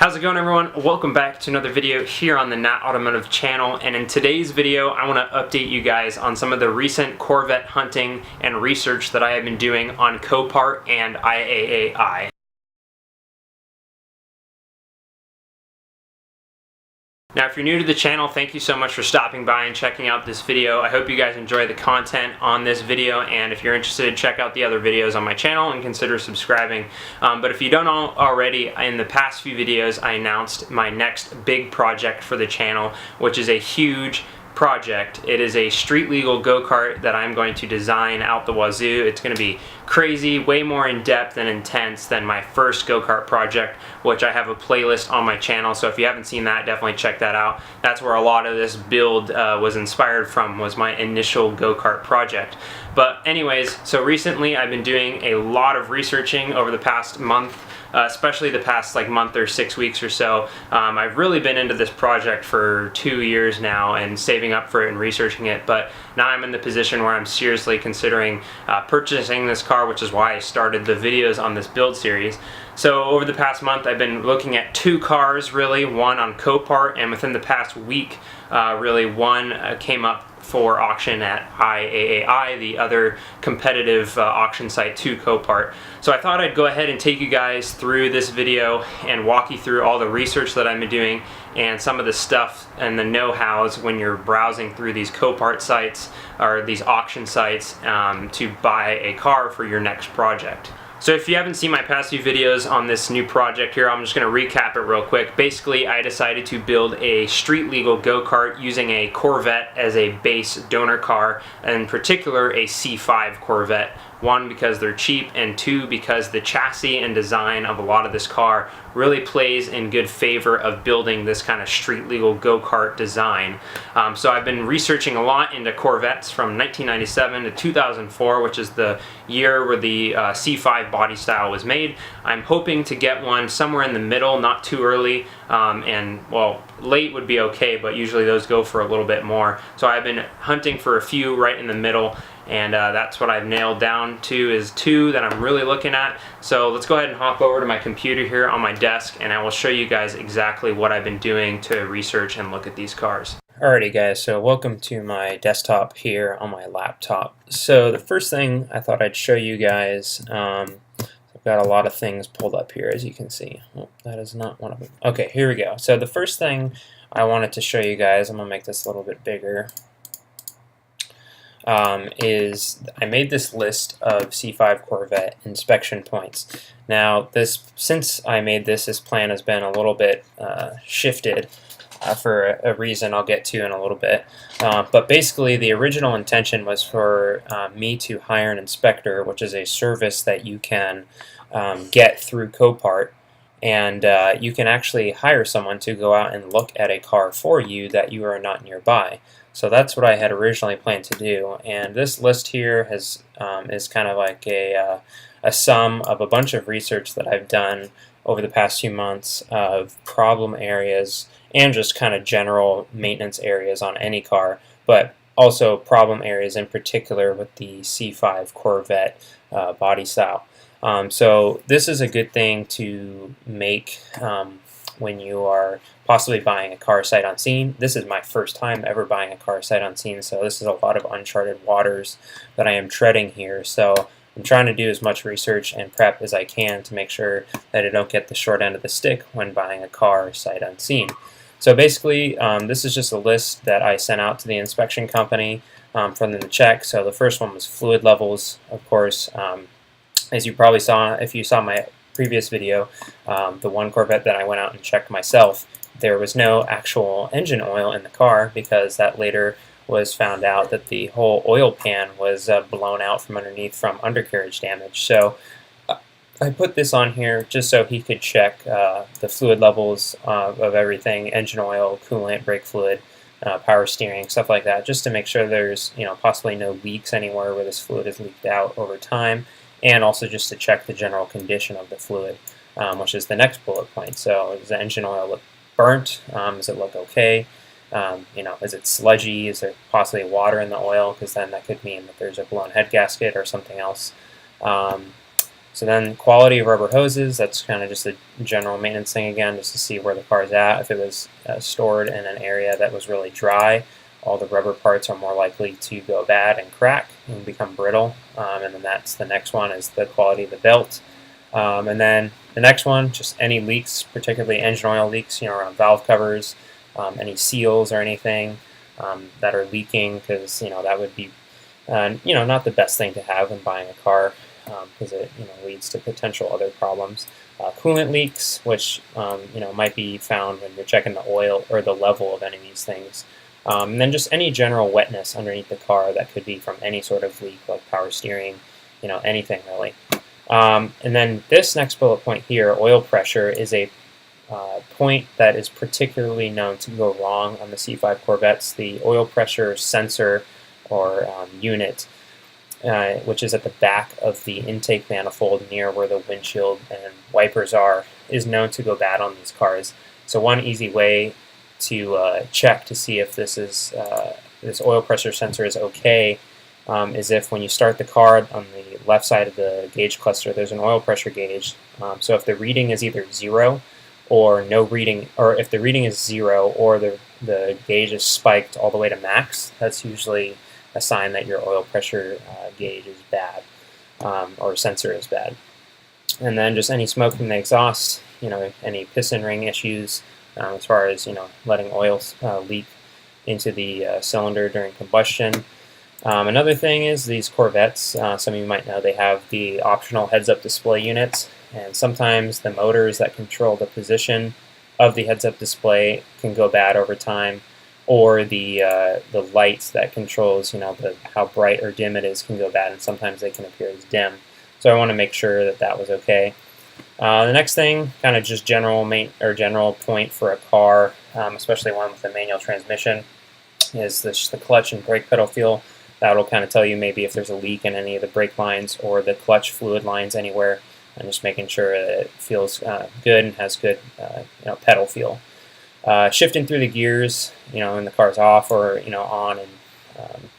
How's it going, everyone? Welcome back to another video here on the Nat Automotive channel, and in today's video I want to update you guys on some of the recent Corvette hunting and research that I have been doing on Copart and IAAI. Now, if you're new to the channel, thank you so much for stopping by and checking out this video. I hope you guys enjoy the content on this video, and if you're interested, check out the other videos on my channel and consider subscribing. But if you don't know already, in the past few videos I announced my next big project for the channel, which is a huge project. It is a street legal go-kart that I'm going to design out the wazoo. It's going to be crazy, way more in-depth and intense than my first go-kart project, which I have a playlist on my channel, so if you haven't seen that, definitely check that out. That's where a lot of this build was inspired from, was my initial go-kart project. But anyways, so recently I've been doing a lot of researching over the past month, especially the past month or 6 weeks or so. I've really been into this project for 2 years now and saving up for it and researching it, but now I'm in the position where I'm seriously considering purchasing this car, which is why I started the videos on this build series. So over the past month I've been looking at 2 cars really, one on Copart, and within the past week really one came up for auction at IAAI, the other competitive auction site to Copart. So I thought I'd go ahead and take you guys through this video and walk you through all the research that I've been doing and some of the stuff and the know-hows when you're browsing through these Copart sites or these auction sites to buy a car for your next project. So if you haven't seen my past few videos on this new project here, I'm just going to recap it real quick. Basically, I decided to build a street legal go-kart using a Corvette as a base donor car, and in particular a C5 Corvette. 1, because they're cheap, and 2, because the chassis and design of a lot of this car really plays in good favor of building this kind of street legal go-kart design. So I've been researching a lot into Corvettes from 1997 to 2004, which is the year where the C5 body style was made. I'm hoping to get one somewhere in the middle, not too early, and well, late would be okay, but usually those go for a little bit more. So I've been hunting for a few right in the middle, and that's what I've nailed down to, is 2 that I'm really looking at. So let's go ahead and hop over to my computer here on my desk, and I will show you guys exactly what I've been doing to research and look at these cars. Alrighty guys, so welcome to my desktop here on my laptop. So the first thing I thought I'd show you guys, I've got a lot of things pulled up here, as you can see. Oh, that is not one of them. Okay, here we go. So the first thing I wanted to show you guys, I'm going to make this a little bit bigger, is I made this list of C5 Corvette inspection points. Now, since I made this plan has been a little bit shifted for a reason I'll get to in a little bit. But basically, the original intention was for me to hire an inspector, which is a service that you can get through Copart, and you can actually hire someone to go out and look at a car for you that you are not nearby. So that's what I had originally planned to do, and this list here is kind of like a sum of a bunch of research that I've done over the past few months of problem areas and just kind of general maintenance areas on any car, but also problem areas in particular with the C5 Corvette body style. So this is a good thing to make when you are possibly buying a car sight unseen. This is my first time ever buying a car sight unseen, so this is a lot of uncharted waters that I am treading here. So I'm trying to do as much research and prep as I can to make sure that I don't get the short end of the stick when buying a car sight unseen. So basically, this is just a list that I sent out to the inspection company for them to check. So the first one was fluid levels, of course. As you probably saw, if you saw my previous video, the one Corvette that I went out and checked myself, there was no actual engine oil in the car, because that later was found out that the whole oil pan was blown out from underneath from undercarriage damage. So I put this on here just so he could check the fluid levels of everything: engine oil, coolant, brake fluid, power steering, stuff like that, just to make sure there's possibly no leaks anywhere where this fluid has leaked out over time, and also just to check the general condition of the fluid, which is the next bullet point. So does the engine oil look burnt? Does it look okay? Is it sludgy? Is there possibly water in the oil? Because then that could mean that there's a blown head gasket or something else. So then quality of rubber hoses, that's kind of just a general maintenance thing again, just to see where the car's at. If it was stored in an area that was really dry, all the rubber parts are more likely to go bad and crack and become brittle. And then that's the next one, is the quality of the belt. And then the next one, just any leaks, particularly engine oil leaks, around valve covers, any seals or anything that are leaking, because that would be not the best thing to have when buying a car, because it leads to potential other problems. Coolant leaks, which might be found when you're checking the oil or the level of any of these things. And then just any general wetness underneath the car that could be from any sort of leak, like power steering, anything really. And then this next bullet point here, oil pressure, is a point that is particularly known to go wrong on the C5 Corvettes. The oil pressure sensor or unit, which is at the back of the intake manifold near where the windshield and wipers are, is known to go bad on these cars. So one easy way to check to see if this oil pressure sensor is okay is if when you start the car, on the left side of the gauge cluster, there's an oil pressure gauge. So if the reading is either 0 or no reading, or if the reading is 0 or the gauge is spiked all the way to max, that's usually a sign that your oil pressure gauge is bad, or sensor is bad. And then just any smoke from the exhaust, any piston ring issues, as far as letting oil leak into the cylinder during combustion. Another thing is these Corvettes, some of you might know, they have the optional heads-up display units, and sometimes the motors that control the position of the heads-up display can go bad over time, or the lights that controls how bright or dim it is can go bad, and sometimes they can appear as dim. So I want to make sure that that was okay. The next thing, kind of just general point for a car, especially one with a manual transmission, is the clutch and brake pedal feel. That'll kind of tell you maybe if there's a leak in any of the brake lines or the clutch fluid lines anywhere, and just making sure that it feels good and has good pedal feel. Shifting through the gears, when the car's off or on, and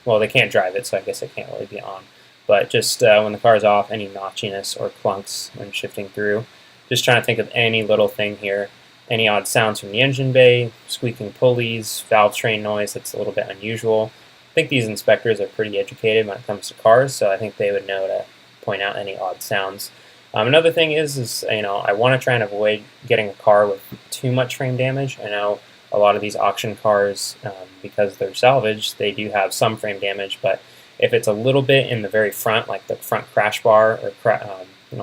well, they can't drive it, so I guess it can't really be on. But just when the car's off, any notchiness or clunks when shifting through. Just trying to think of any little thing here. Any odd sounds from the engine bay, squeaking pulleys, valve train noise that's a little bit unusual. I think these inspectors are pretty educated when it comes to cars, so I think they would know to point out any odd sounds. Another thing is I want to try and avoid getting a car with too much frame damage. I know a lot of these auction cars, because they're salvaged, they do have some frame damage, but if it's a little bit in the very front, like the front crash bar or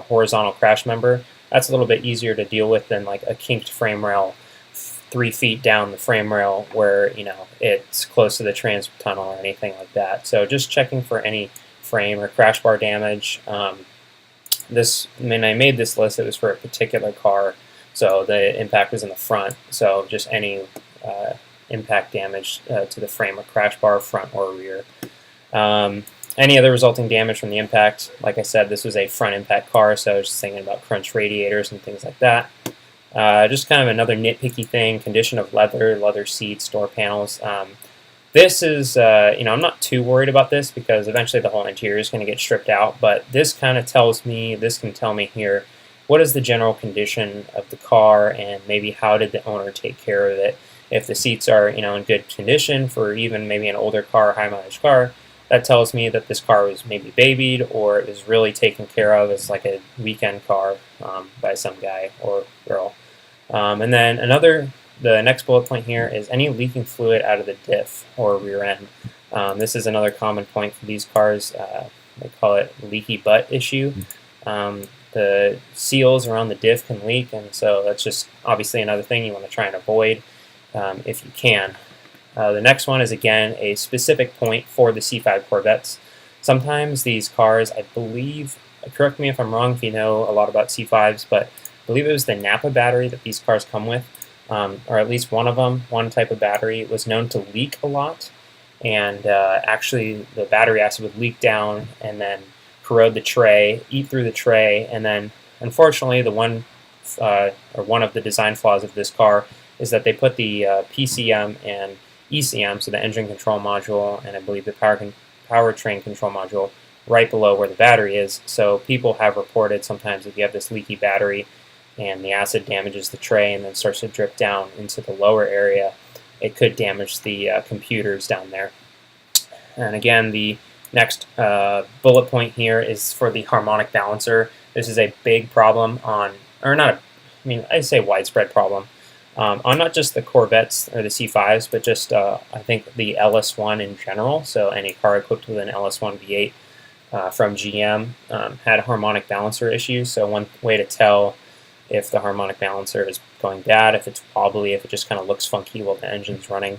horizontal crash member, that's a little bit easier to deal with than like a kinked frame rail 3 feet down the frame rail where it's close to the trans tunnel or anything like that. So just checking for any frame or crash bar damage. When I made this list, it was for a particular car, so the impact was in the front. So just any impact damage to the frame or crash bar, front or rear. Any other resulting damage from the impact, like I said, this was a front impact car, so I was just thinking about crunch radiators and things like that. Just kind of another nitpicky thing, condition of leather seats, door panels. This is, I'm not too worried about this because eventually the whole interior is going to get stripped out, but this kind of can tell me here, what is the general condition of the car and maybe how did the owner take care of it. If the seats are, in good condition for even maybe an older car, high mileage car, that tells me that this car was maybe babied or it was really taken care of as like a weekend car by some guy or girl. And then the next bullet point here is any leaking fluid out of the diff or rear end. This is another common point for these cars. They call it leaky butt issue. The seals around the diff can leak, and so that's just obviously another thing you want to try and avoid if you can. The next one is again a specific point for the C5 Corvettes. Sometimes these cars, I believe, correct me if I'm wrong if you know a lot about C5s, but I believe it was the Napa battery that these cars come with, or at least one of them, one type of battery, was known to leak a lot, and actually the battery acid would leak down and then corrode the tray, eat through the tray, and then unfortunately one of the design flaws of this car is that they put the PCM and ECM, so the engine control module, and I believe the powertrain control module, right below where the battery is. So people have reported sometimes if you have this leaky battery and the acid damages the tray and then starts to drip down into the lower area, it could damage the computers down there. And again, the next bullet point here is for the harmonic balancer. This is a big problem on, or not, I mean, I'd say widespread problem on not just the Corvettes or the C5s, but just I think the LS1 in general. So any car equipped with an LS1 V8 from GM had a harmonic balancer issue. So one way to tell if the harmonic balancer is going bad, if it's wobbly, if it just kind of looks funky while the engine's running.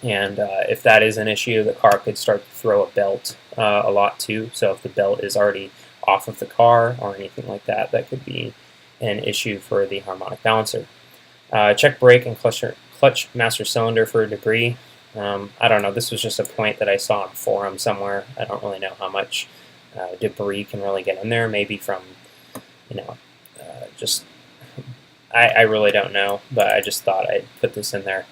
And if that is an issue, the car could start to throw a belt a lot too. So if the belt is already off of the car or anything like that, that could be an issue for the harmonic balancer. Check brake and clutch master cylinder for debris. I don't know, this was just a point that I saw on forum somewhere. I don't really know how much debris can really get in there, maybe from, just, I really don't know, but I just thought I'd put this in there.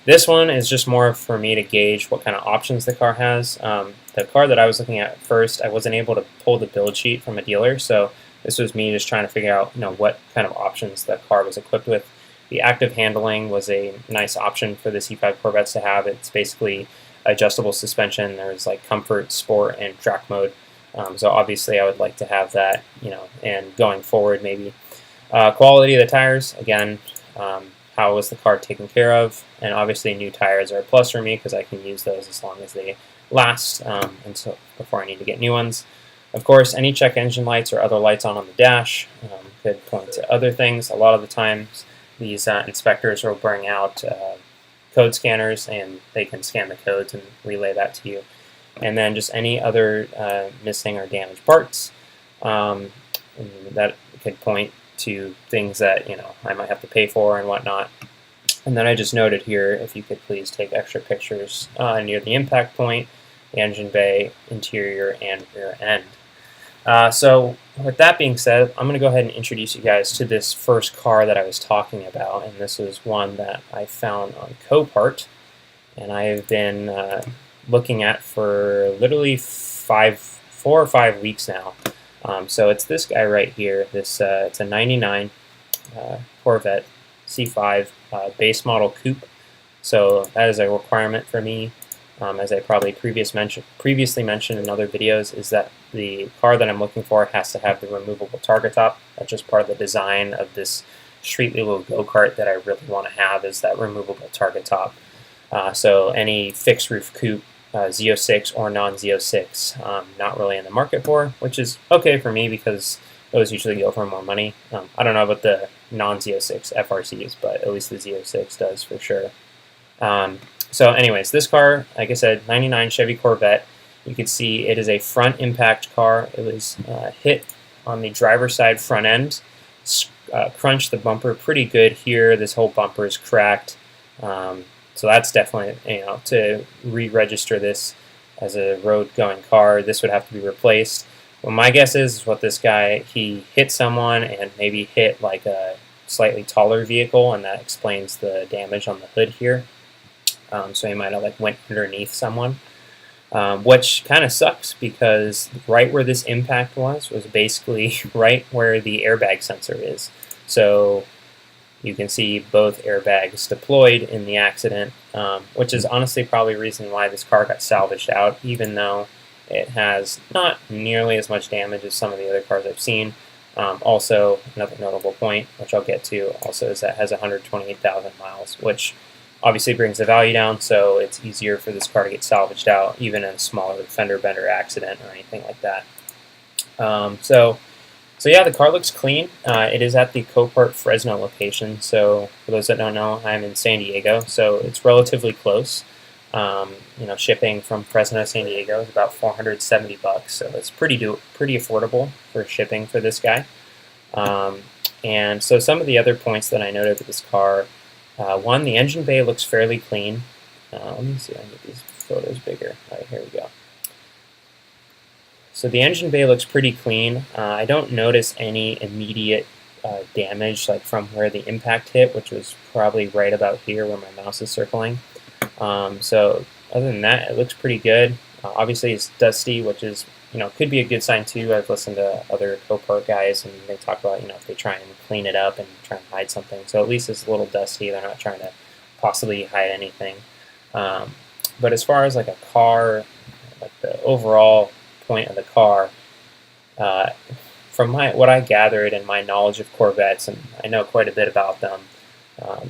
This one is just more for me to gauge what kind of options the car has. The car that I was looking at first, I wasn't able to pull the build sheet from a dealer, so this was me just trying to figure out, what kind of options the car was equipped with. The active handling was a nice option for the C5 Corvettes to have. It's basically adjustable suspension. There's like comfort, sport, and track mode. So obviously I would like to have that, and going forward maybe. Quality of the tires, again, how was the car taken care of? And obviously new tires are a plus for me because I can use those as long as they last until before I need to get new ones. Of course, any check engine lights or other lights on the dash could point to other things. A lot of the times these inspectors will bring out code scanners and they can scan the codes and relay that to you. And then just any other missing or damaged parts that could point to things that I might have to pay for and whatnot. And then I just noted here, if you could please take extra pictures near the impact point, the engine bay, interior, and rear end. So with that being said, I'm going to go ahead and introduce you guys to this first car that I was talking about, and this is one that I found on Copart, and I've been looking at for literally 4 or 5 weeks now. So it's this guy right here. This it's a '99 Corvette C5 base model coupe. So that is a requirement for me. As I probably previously mentioned in other videos, is that the car that I'm looking for has to have the removable target top. That's just part of the design of this street legal go-kart that I really want to have, is that removable target top. So any fixed roof coupe, Z06 or non-Z06, not really in the market for, which is okay for me because those usually go for more money. I don't know about the non-Z06 FRCs, but at least the Z06 does for sure. So anyways, this car, like I said, '99 Chevy Corvette. You can see it is a front impact car. It was hit on the driver's side front end, crunched the bumper pretty good here. This whole bumper is cracked. So that's definitely, to re-register this as a road-going car, this would have to be replaced. Well, my guess is what this guy, he hit someone and maybe hit like a slightly taller vehicle, and that explains the damage on the hood here. So he might have went underneath someone, which kind of sucks because right where this impact was basically right where the airbag sensor is. So you can see both airbags deployed in the accident, which is honestly probably the reason why this car got salvaged out, even though it has not nearly as much damage as some of the other cars I've seen. Also, another notable point, which I'll get to also, is that it has 128,000 miles, which obviously brings the value down, so it's easier for this car to get salvaged out, even in a smaller fender bender accident or anything like that. So yeah, the car looks clean. It is at the Copart Fresno location. So for those that don't know, I'm in San Diego, so it's relatively close. Shipping from Fresno to San Diego is about $470, so it's pretty affordable for shipping for this guy. And so some of the other points that I noted with this car. One, the engine bay looks fairly clean. Let me see if I can get these photos bigger. All right, here we go. So the engine bay looks pretty clean. I don't notice any immediate damage from where the impact hit, which was probably right about here where my mouse is circling. So other than that, it looks pretty good. Obviously, it's dusty, which is, could be a good sign too. I've listened to other Copart guys, and they talk about, if they try and clean it up and try and hide something. So at least it's a little dusty. They're not trying to possibly hide anything. But as far as like a car, like the overall point of the car, from what I gathered and my knowledge of Corvettes, and I know quite a bit about them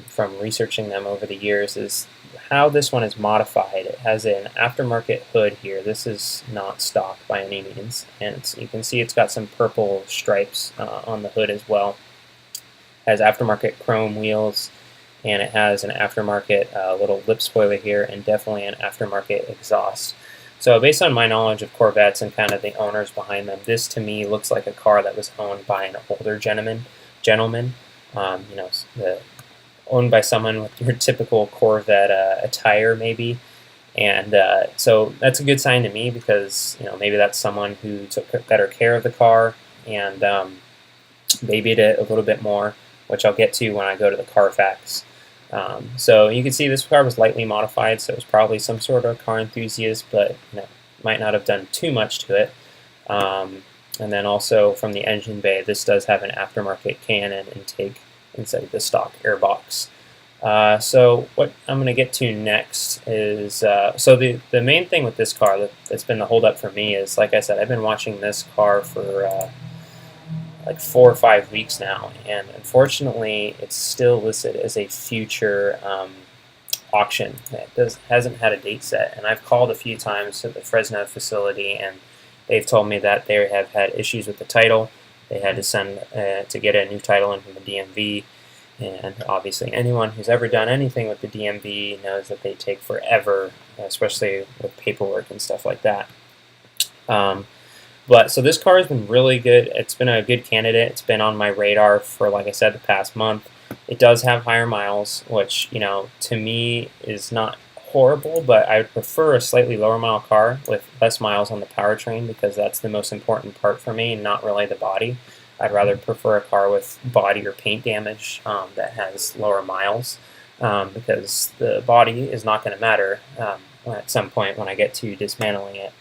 from researching them over the years, is how this one is modified. It has an aftermarket hood here. This is not stock by any means, and you can see it's got some purple stripes on the hood as well. It has aftermarket chrome wheels, and it has an aftermarket little lip spoiler here, and definitely an aftermarket exhaust. So based on my knowledge of Corvettes and kind of the owners behind them, this to me looks like a car that was owned by an older gentleman. Owned by someone with your typical Corvette attire, maybe. And so that's a good sign to me, because maybe that's someone who took better care of the car and babied it a little bit more, which I'll get to when I go to the Carfax. So you can see this car was lightly modified, so it was probably some sort of car enthusiast, but might not have done too much to it. And then also from the engine bay, this does have an aftermarket K&N intake instead of the stock airbox. So what I'm going to get to next is, so the main thing with this car that's been the holdup for me is, like I said, I've been watching this car for like 4 or 5 weeks now, and unfortunately it's still listed as a future auction. It hasn't had a date set, and I've called a few times to the Fresno facility, and they've told me that they have had issues with the title. They had to send to get a new title in from the DMV, and obviously anyone who's ever done anything with the DMV knows that they take forever, especially with paperwork and stuff like that. But so this car has been really good. It's been a good candidate. It's been on my radar for, like I said, the past month. It does have higher miles, which, to me is not horrible, but I would prefer a slightly lower mile car with less miles on the powertrain, because that's the most important part for me, and not really the body. I'd rather prefer a car with body or paint damage that has lower miles, because the body is not going to matter at some point when I get to dismantling it.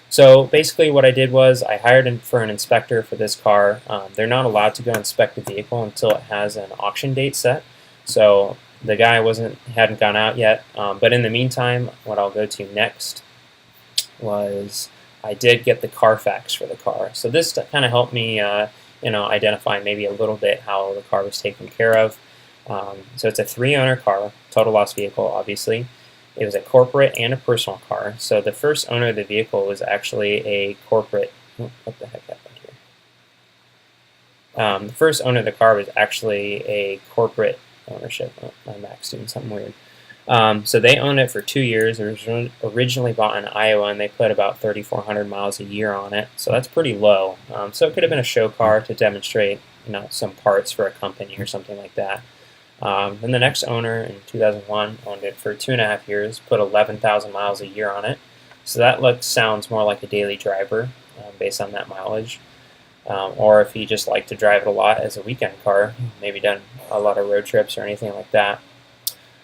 So basically what I did was I hired for an inspector for this car. They're not allowed to go inspect the vehicle until it has an auction date set. So the guy hadn't gone out yet. But in the meantime, what I'll go to next was I did get the Carfax for the car. So this kind of helped me identify maybe a little bit how the car was taken care of. So it's a 3-owner car, total loss vehicle, obviously. It was a corporate and a personal car. So the first owner of the vehicle was actually a corporate. What the heck happened here? The first owner of the car was actually a corporate ownership. Oh, my Mac's doing something weird. So they owned it for 2 years. It was originally bought in Iowa, and they put about 3,400 miles a year on it. So that's pretty low. So it could have been a show car to demonstrate, some parts for a company or something like that. Then the next owner in 2001 owned it for 2.5 years, put 11,000 miles a year on it. So that sounds more like a daily driver based on that mileage. Or if he just liked to drive it a lot as a weekend car, maybe done a lot of road trips or anything like that.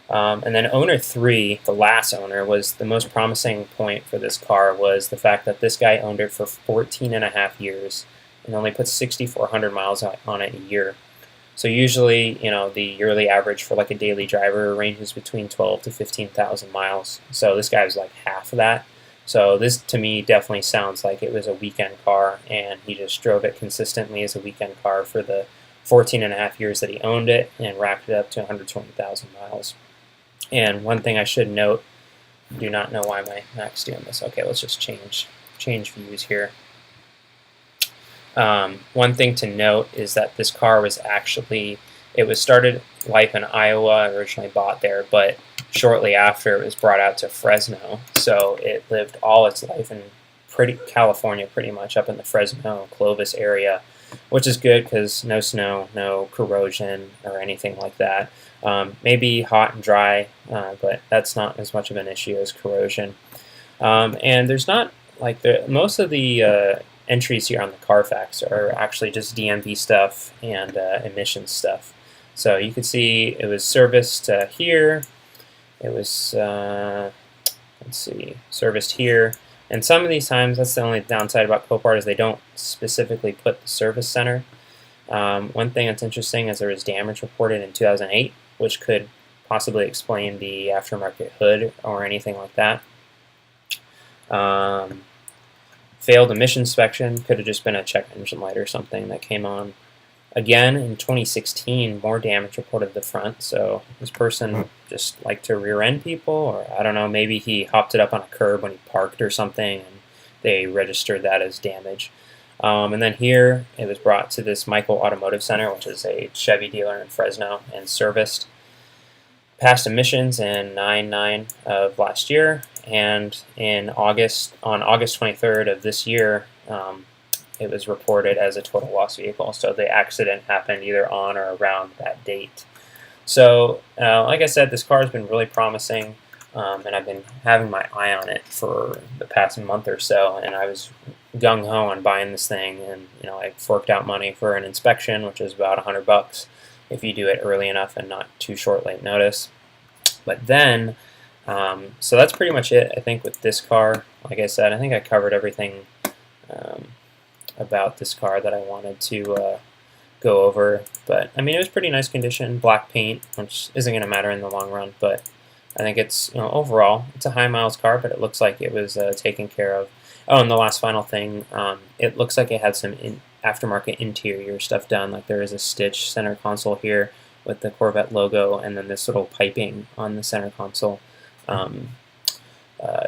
And then owner 3, the last owner, was the most promising point for this car, was the fact that this guy owned it for 14.5 years and only put 6,400 miles on it a year. So usually, the yearly average for like a daily driver ranges between 12 to 15,000 miles. So this guy was like half of that. So this to me definitely sounds like it was a weekend car, and he just drove it consistently as a weekend car for the 14.5 years that he owned it, and racked it up to 120,000 miles. And one thing I should note, I do not know why my Mac's doing this. Okay, let's just change views here. One thing to note is that this car was started life in Iowa, originally bought there, but shortly after it was brought out to Fresno. So it lived all its life in California, pretty much up in the Fresno, Clovis area, which is good because no snow, no corrosion or anything like that. Maybe hot and dry, but that's not as much of an issue as corrosion. And there's not most of the entries here on the Carfax are actually just DMV stuff and emissions stuff. So you can see it was serviced here. It was serviced here. And some of these times, that's the only downside about Copart, is they don't specifically put the service center. One thing that's interesting is there was damage reported in 2008, which could possibly explain the aftermarket hood or anything like that. Failed emission inspection, could have just been a check engine light or something that came on. Again, in 2016, more damage reported to the front, so this person just liked to rear-end people, or I don't know, maybe he hopped it up on a curb when he parked or something, and they registered that as damage. And then here, it was brought to this Michael Automotive Center, which is a Chevy dealer in Fresno, and serviced. Passed emissions in 9/9 of last year, and on August 23rd of this year, it was reported as a total loss vehicle. So the accident happened either on or around that date. So, like I said, this car has been really promising, and I've been having my eye on it for the past month or so. And I was gung-ho on buying this thing, and I forked out money for an inspection, which is about $100 if you do it early enough and not too short late notice. But then, so that's pretty much it, I think, with this car. Like I said, I think I covered everything about this car that I wanted to go over. But I mean, it was pretty nice condition, black paint, which isn't going to matter in the long run. But I think it's, overall, it's a high miles car, but it looks like it was taken care of. Oh, and the last final thing, it looks like it had some aftermarket interior stuff done. Like there is a stitch center console here with the Corvette logo, and then this little piping on the center console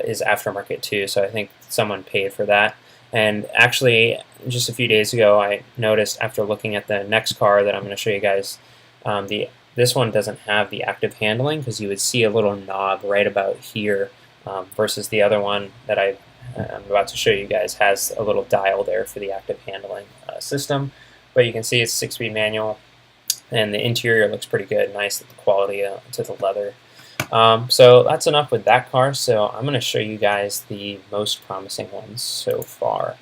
is aftermarket too. So I think someone paid for that. And actually, just a few days ago, I noticed after looking at the next car that I'm going to show you guys, this one doesn't have the active handling, because you would see a little knob right about here, versus the other one that I'm about to show you guys has a little dial there for the active handling system. But you can see it's 6-speed manual, and the interior looks pretty good, nice the quality to the leather. So that's enough with that car, so I'm going to show you guys the most promising ones so far.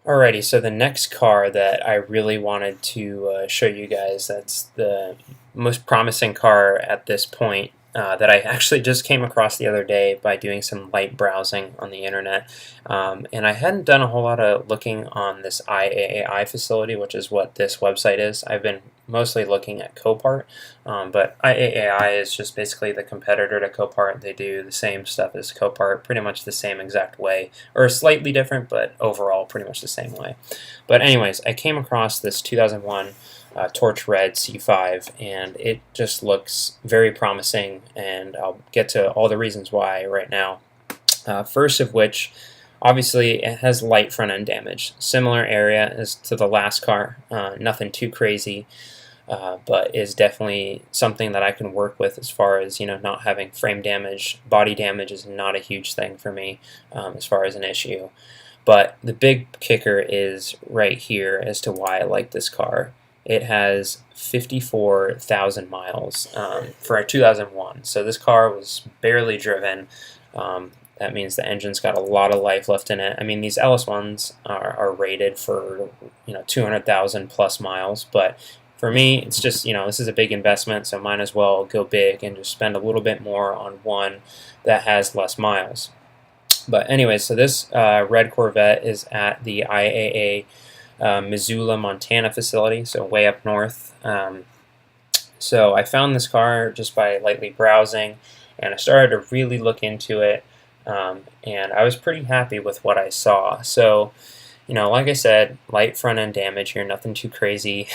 Alrighty, so the next car that I really wanted to show you guys, that's the most promising car at this point, that I actually just came across the other day by doing some light browsing on the internet. And I hadn't done a whole lot of looking on this IAAI facility, which is what this website is. I've been mostly looking at Copart, but IAAI is just basically the competitor to Copart. They do the same stuff as Copart, pretty much the same exact way, or slightly different, but overall pretty much the same way. But anyways, I came across this 2001 Torch Red C5, and it just looks very promising, and I'll get to all the reasons why right now. First of which, obviously, it has light front end damage. Similar area as to the last car, nothing too crazy, but is definitely something that I can work with as far as, not having frame damage. Body damage is not a huge thing for me as far as an issue. But the big kicker is right here as to why I like this car. It has 54,000 miles for a 2001. So this car was barely driven. That means the engine's got a lot of life left in it. I mean, these LS1s are rated for 200,000 plus miles, but for me, it's just this is a big investment, so might as well go big and just spend a little bit more on one that has less miles. But anyway, so this red Corvette is at the IAA Missoula, Montana facility, so way up north. So I found this car just by lightly browsing, and I started to really look into it, and I was pretty happy with what I saw. So, like I said, light front end damage here, nothing too crazy.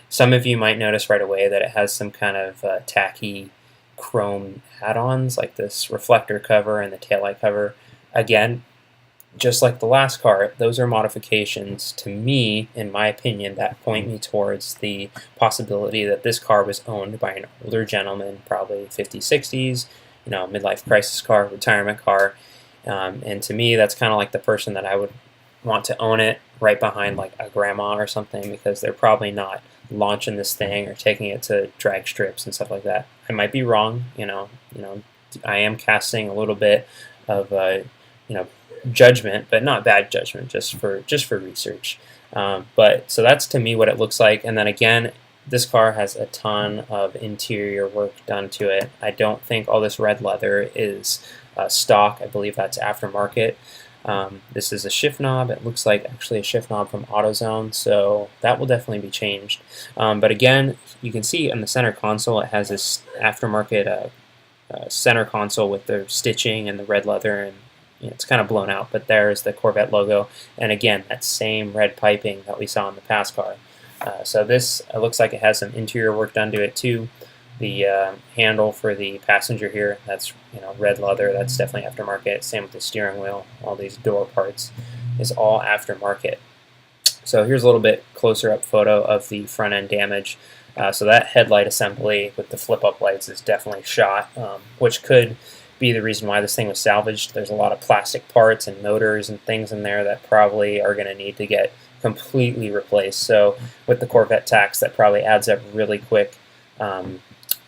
Some of you might notice right away that it has some kind of tacky chrome add-ons, like this reflector cover and the taillight cover. Again, just like the last car, those are modifications to me, in my opinion, that point me towards the possibility that this car was owned by an older gentleman, probably 50s, 60s, midlife crisis car, retirement car. And to me, that's kind of like the person that I would want to own it right behind like a grandma or something, because they're probably not launching this thing or taking it to drag strips and stuff like that. I might be wrong, I am casting a little bit of judgment, but not bad judgment, just for research. But so that's to me what it looks like. And then again, this car has a ton of interior work done to it. I don't think all this red leather is stock. I believe that's aftermarket. This is a shift knob. It looks like actually a shift knob from AutoZone, so that will definitely be changed. But again, you can see on the center console it has this aftermarket center console with the stitching and the red leather, and it's kind of blown out, but there's the Corvette logo, and again, that same red piping that we saw in the past car. So this looks like it has some interior work done to it too. The handle for the passenger here, that's red leather, that's definitely aftermarket. Same with the steering wheel, all these door parts is all aftermarket. So here's a little bit closer up photo of the front end damage. So that headlight assembly with the flip up lights is definitely shot, which could be the reason why this thing was salvaged. There's a lot of plastic parts and motors and things in there that probably are going to need to get completely replaced. So with the Corvette tax, that probably adds up really quick.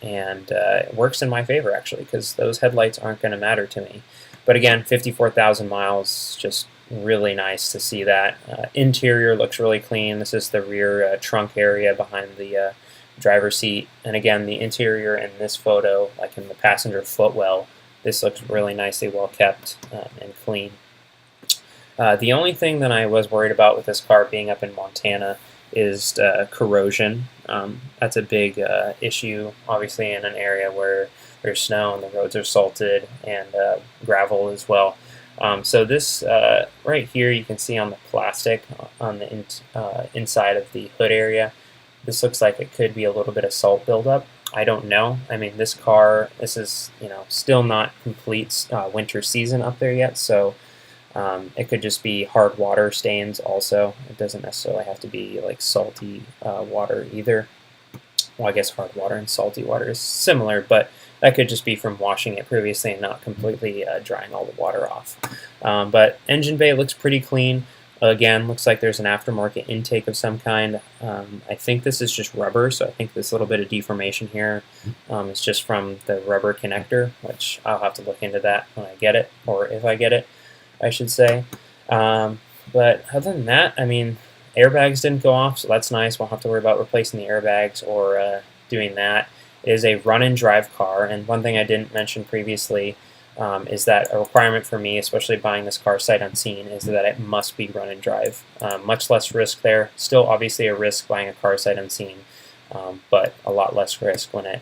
It works in my favor actually, because those headlights aren't going to matter to me. But again, 54,000 miles, just really nice to see that. Interior looks really clean. This is the rear trunk area behind the driver's seat. And again, the interior in this photo, like in the passenger footwell, this looks really nicely well kept and clean. The only thing that I was worried about with this car being up in Montana is corrosion. That's a big issue, obviously, in an area where there's snow and the roads are salted and gravel as well. So this right here, you can see on the plastic on the inside of the hood area, this looks like it could be a little bit of salt buildup. I don't know. I mean, this car, this is still not complete winter season up there yet, so it could just be hard water stains also. It doesn't necessarily have to be like salty water either. Well, I guess hard water and salty water is similar, but that could just be from washing it previously and not completely drying all the water off. But engine bay looks pretty clean. Again, looks like there's an aftermarket intake of some kind. I think this is just rubber, so I think this little bit of deformation here is just from the rubber connector, which I'll have to look into that when I get it, or if I get it, I should say. But other than that, I mean, airbags didn't go off, so that's nice. Won't have to worry about replacing the airbags or doing that. It is a run and drive car, and one thing I didn't mention previously is that a requirement for me, especially buying this car sight unseen, is that it must be run and drive. Much less risk there. Still obviously a risk buying a car sight unseen, but a lot less risk when it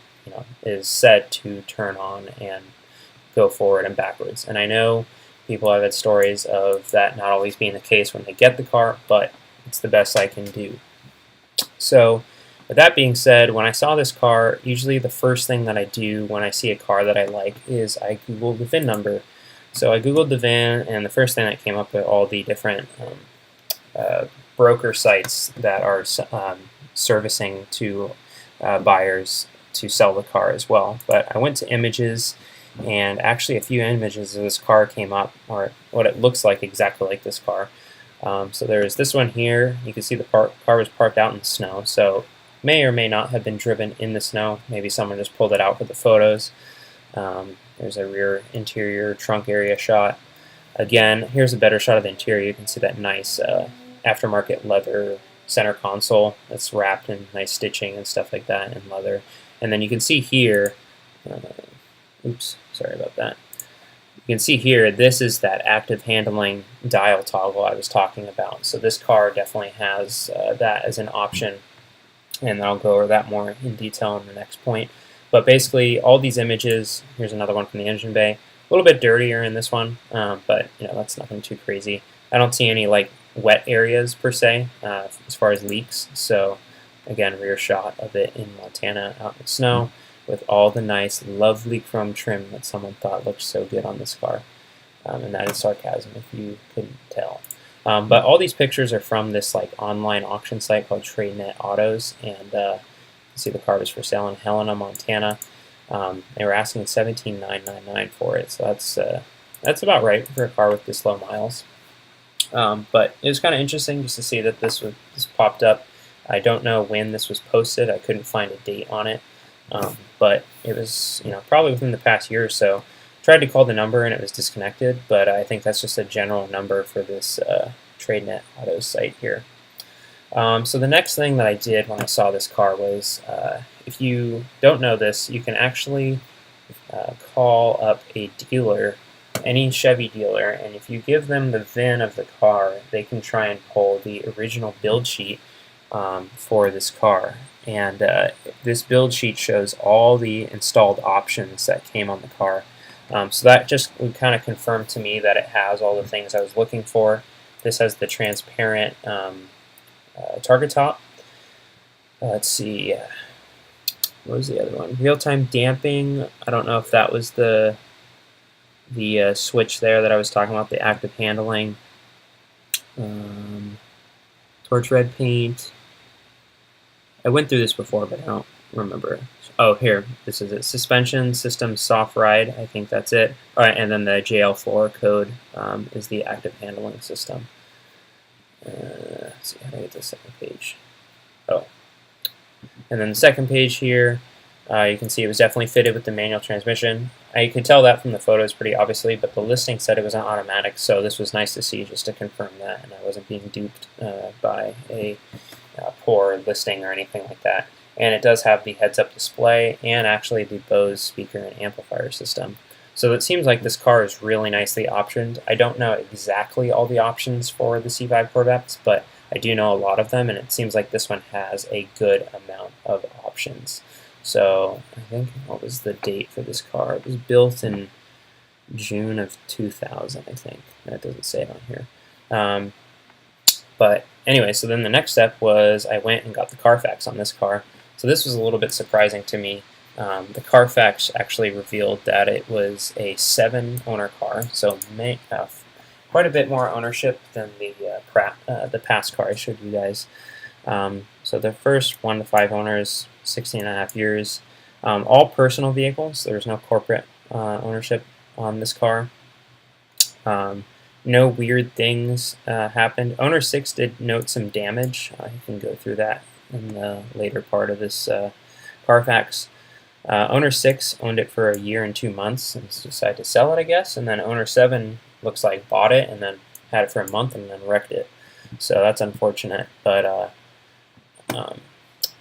is set to turn on and go forward and backwards. And I know people have had stories of that not always being the case when they get the car, but it's the best I can do. So with that being said, when I saw this car, usually the first thing that I do when I see a car that I like is I Google the VIN number. So I Googled the VIN, and the first thing that came up with all the different broker sites that are servicing to buyers to sell the car as well. But I went to images, and actually a few images of this car came up, or what it looks like exactly like this car. So there's this one here. You can see the car was parked out in the snow, so may or may not have been driven in the snow. Maybe someone just pulled it out for the photos. There's a rear interior trunk area shot. Again, here's a better shot of the interior. You can see that nice aftermarket leather center console that's wrapped in nice stitching and stuff like that in leather. And then you can see here, oops, sorry about that. You can see here, this is that active handling dial toggle I was talking about. So this car definitely has that as an option, and I'll go over that more in detail in the next point. But basically, all these images, here's another one from the engine bay, a little bit dirtier in this one, but that's nothing too crazy. I don't see any like wet areas per se as far as leaks. So again, rear shot of it in Montana out in the snow with all the nice, lovely chrome trim that someone thought looked so good on this car. And that is sarcasm if you couldn't tell. But all these pictures are from this like online auction site called TradeNet Autos, and you see the car was for sale in Helena, Montana. They were asking $17,999 for it, so that's about right for a car with this low miles. But it was kind of interesting just to see that this popped up. I don't know when this was posted. I couldn't find a date on it, but it was probably within the past year or so. Tried to call the number and it was disconnected, but I think that's just a general number for this TradeNet Autos site here. So the next thing that I did when I saw this car was, if you don't know this, you can actually call up a dealer any Chevy dealer, and if you give them the VIN of the car, they can try and pull the original build sheet for this car. And this build sheet shows all the installed options that came on the car. So that just would kind of confirm to me that it has all the things I was looking for. This has the transparent target top. Let's see, what was the other one? Real-time damping. I don't know if that was the switch there that I was talking about, the active handling. Torch red paint. I went through this before, but I don't remember. Oh, here, this is it. Suspension system soft ride. I think that's it. All right, and then the JL4 code is the active handling system. Let's see, how do I get the second page? Oh, and then the second page here, you can see it was definitely fitted with the manual transmission. I could tell that from the photos pretty obviously, but the listing said it was an automatic, so this was nice to see just to confirm that, and I wasn't being duped by a poor listing or anything like that. And it does have the heads-up display and actually the Bose speaker and amplifier system. So it seems like this car is really nicely optioned. I don't know exactly all the options for the C5 Corvettes, but I do know a lot of them, and it seems like this one has a good amount of options. So I think, what was the date for this car? It was built in June of 2000, I think. That doesn't say it on here. But anyway, so then the next step was I went and got the Carfax on this car. So this was a little bit surprising to me. The Carfax actually revealed that it was a 7-owner car, so may have quite a bit more ownership than the past car I showed you guys. So the first 1 to 5 owners, 16.5 years, all personal vehicles. There's no corporate ownership on this car. No weird things happened. Owner 6 did note some damage. I can go through that in the later part of this Carfax. Owner 6 owned it for a year and 2 months and decided to sell it, I guess. And then owner 7 looks like bought it and then had it for a month and then wrecked it. So that's unfortunate. But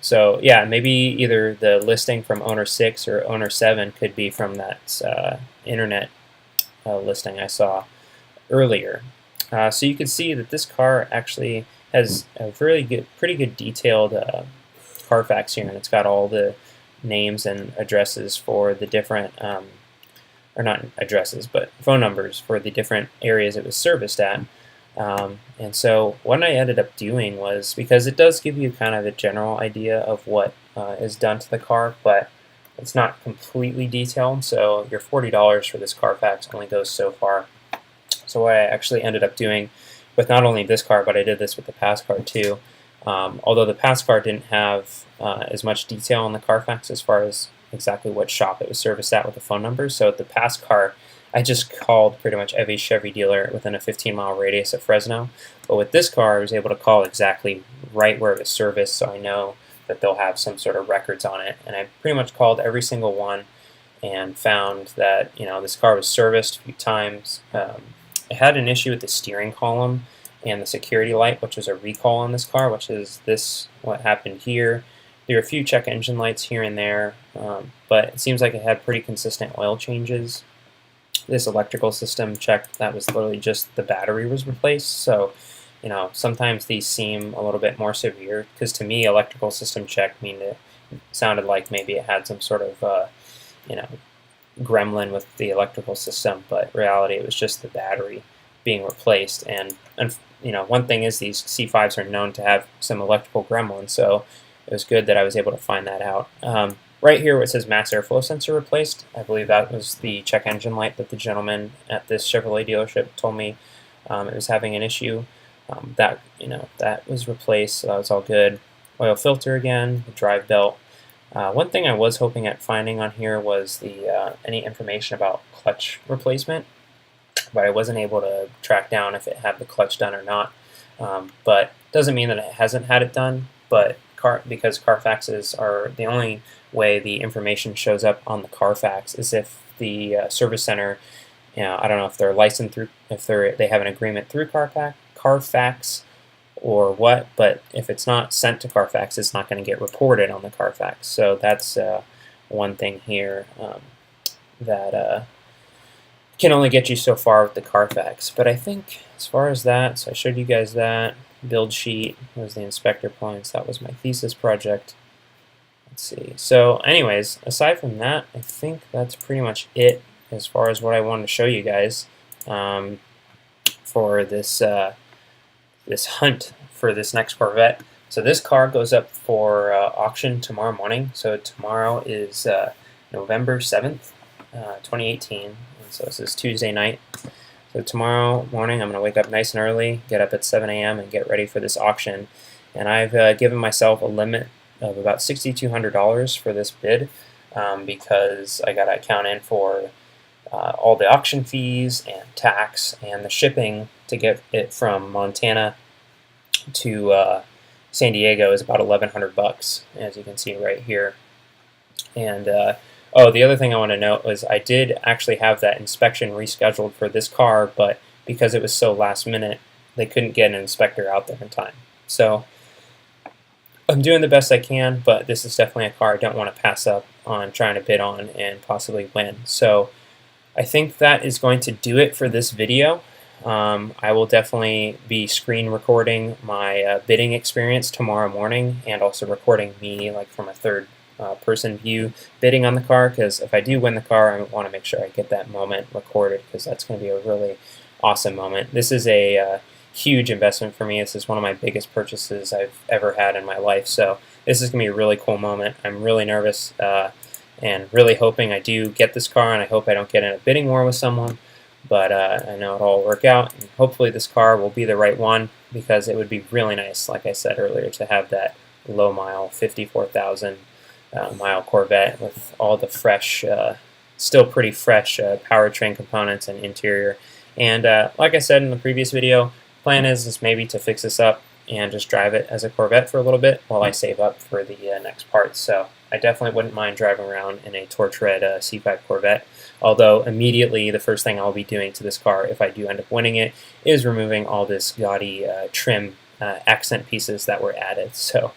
so yeah, maybe either the listing from owner 6 or owner 7 could be from that internet listing I saw earlier. So you can see that this car actually has a pretty good detailed Carfax here, and it's got all the names and addresses for the different, or not addresses, but phone numbers for the different areas it was serviced at. And so what I ended up doing was, because it does give you kind of a general idea of what is done to the car, but it's not completely detailed, so your $40 for this Carfax only goes so far. So what I actually ended up doing with not only this car, but I did this with the past car too. Although the past car didn't have as much detail on the Carfax as far as exactly what shop it was serviced at with the phone numbers. So the past car, I just called pretty much every Chevy dealer within a 15-mile radius of Fresno. But with this car, I was able to call exactly right where it was serviced, so I know that they'll have some sort of records on it. And I pretty much called every single one and found that, you know, this car was serviced a few times. It had an issue with the steering column and the security light, which was a recall on this car, which is what happened here. There were a few check engine lights here and there, but it seems like it had pretty consistent oil changes. This electrical system check, that was literally just the battery was replaced. So, you know, sometimes these seem a little bit more severe, because to me, electrical system check it sounded like maybe it had some sort of, you know, gremlin with the electrical system, but in reality it was just the battery being replaced. And you know, one thing is these C5s are known to have some electrical gremlins, so it was good that I was able to find that out. Right here where it says mass airflow sensor replaced, I believe that was the check engine light that the gentleman at this Chevrolet dealership told me it was having an issue. That was replaced, so that was all good. Oil filter again, the drive belt. One thing I was hoping at finding on here was any information about clutch replacement, but I wasn't able to track down if it had the clutch done or not. But doesn't mean that it hasn't had it done, but because Carfaxes are the only way the information shows up on the Carfax is if the service center, you know, I don't know if they're licensed through, if they have an agreement through Carfax or what, but if it's not sent to Carfax, it's not going to get reported on the Carfax. So that's one thing here that can only get you so far with the Carfax. But I think as far as that, so I showed you guys that build sheet. Was the inspector points. That was my thesis project. Let's see. So anyways, aside from that, I think that's pretty much it as far as what I wanted to show you guys for this this hunt for this next Corvette. So this car goes up for auction tomorrow morning. So tomorrow is November 7th, 2018. And so this is Tuesday night. So tomorrow morning I'm going to wake up nice and early, get up at 7 a.m. and get ready for this auction. And I've given myself a limit of about $6,200 for this bid because I got to account in for all the auction fees and tax and the shipping to get it from Montana to San Diego is about $1,100, as you can see right here. And oh, the other thing I want to note was I did actually have that inspection rescheduled for this car, but because it was so last minute, they couldn't get an inspector out there in time. So I'm doing the best I can, but this is definitely a car I don't want to pass up on trying to bid on and possibly win. So I think that is going to do it for this video. I will definitely be screen recording my bidding experience tomorrow morning, and also recording me like from a third person view bidding on the car, because if I do win the car, I want to make sure I get that moment recorded, because that's going to be a really awesome moment. This is a huge investment for me. This is one of my biggest purchases I've ever had in my life, so this is going to be a really cool moment. I'm really nervous and really hoping I do get this car, and I hope I don't get in a bidding war with someone. But I know it'll all work out, and hopefully this car will be the right one, because it would be really nice, like I said earlier, to have that low mile 54,000 mile Corvette with all the fresh, still pretty fresh powertrain components and interior. And like I said in the previous video, plan is maybe to fix this up and just drive it as a Corvette for a little bit while I save up for the next parts. So I definitely wouldn't mind driving around in a torch red C5 Corvette. Although immediately the first thing I'll be doing to this car, if I do end up winning it, is removing all this gaudy trim accent pieces that were added. So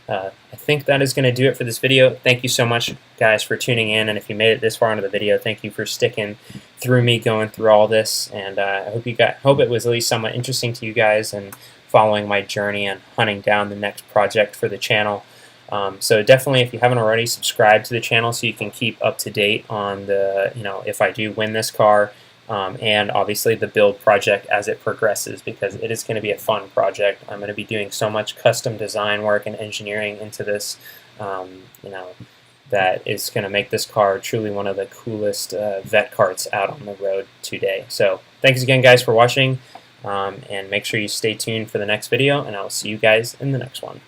I think that is going to do it for this video. Thank you so much, guys, for tuning in. And if you made it this far into the video, thank you for sticking through me going through all this. And I hope it was at least somewhat interesting to you guys and following my journey and hunting down the next project for the channel. So definitely, if you haven't already, subscribe to the channel so you can keep up to date on the, if I do win this car, and obviously the build project as it progresses, because it is going to be a fun project. I'm going to be doing so much custom design work and engineering into this, that is going to make this car truly one of the coolest vet carts out on the road today. So thanks again, guys, for watching, and make sure you stay tuned for the next video, and I'll see you guys in the next one.